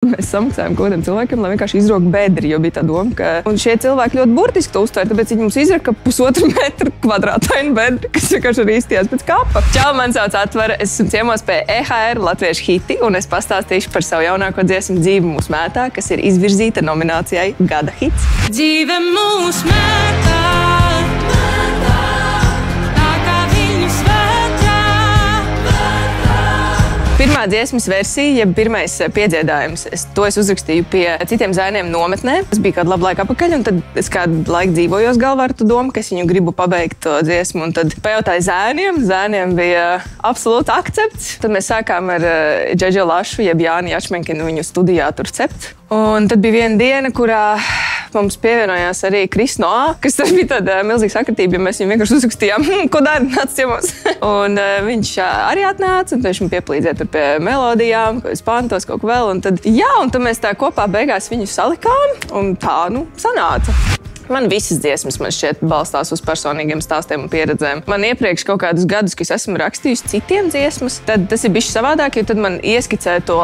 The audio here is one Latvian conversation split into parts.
Mēs samaksājām kaut kādiem cilvēkiem, lai vienkārši izrok bedri, jo bija tā doma, ka un šie cilvēki ļoti burtiski to uztver, tāpēc viņi mums izraka 1,5 metra kvadrātainu bedri, kas vienkārši arī izstījās pēc kapa. Čau, man sauc Atvara, es esmu ciemos pie EHR Latviešu hiti, un es pastāstīšu par savu jaunāko dziesmu Dzīve mūs mētā, kas ir izvirzīta nominācijai Gada hits. Dzīve mūs mētā. Pirmā dziesmas versija, jeb pirmais piedziedājums, to es uzrakstīju pie citiem zēniem nometnē. Tas bija kādu labu laiku apakaļ, un tad es kādu laiku dzīvojos galvā ar to domu, ka es viņu gribu pabeigt to dziesmu. Un tad pajautāju zēniem, zēniem bija absolūti akcepts. Tad mēs sākām ar Džedža Lašu, jeb Jāni Jačmenkinu viņu studijā tur cept. Un tad bija viena diena, kurā mums pievienojās arī Kris no A, kas bija tāda milzīga sakritība, jo mēs viņu vienkārši uzrakstījām, ko dari, nāc ciemos. Un viņš arī atnāca, un viņš man piepalīdzēja tur pie melodijām, pantos, kaut ko vēl. Un tad mēs tā kopā beigās viņu salikām, un tā, sanāca. Man visas dziesmas, man šķiet, balstās uz personīgiem stāstiem un pieredzēm. Man iepriekš kaut kādus gadus, kad es esmu rakstījusi citiem dziesmas, tad tas ir bišķi savādāk, jo tad man ieskicē to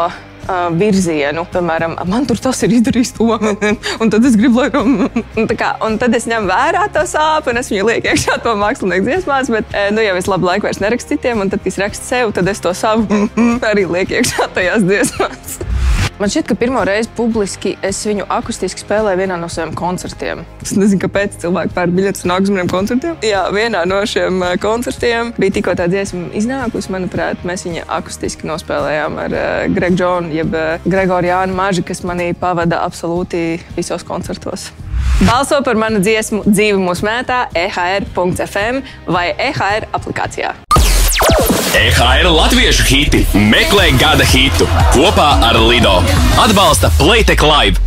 virzienu. Piemēram, man tur tas ir izdarījis to, un tad es gribu, un tad es ņemu vērā to sāpi, un es viņu lieku iekšā to mākslinieku dziesmās, bet jau es labu laiku vairs nerakstu citiem, un tad, kad es rakstu sev, tad es to savu arī lieku iekšā tajās dziesmās. Man šķiet, ka pirmo reizi publiski es viņu akustiski spēlēju vienā no saviem koncertiem. Es nezinu, kāpēc cilvēki pērk biļetes un nāk uz maniem koncertiem. Jā, vienā no šiem koncertiem bija tikko tā dziesma iznākusi, manuprāt, mēs viņu akustiski nospēlējām ar Gregu Džonu, jeb Gregoru Jānu Maži, kas manī pavada absolūti visos koncertos. Balso par manu dziesmu Dzīve mūs mētā EHR.FM vai EHR aplikācijā. EHR Latviešu hiti meklē Gada hitu kopā ar Lido. Atbalsta Playtech Live.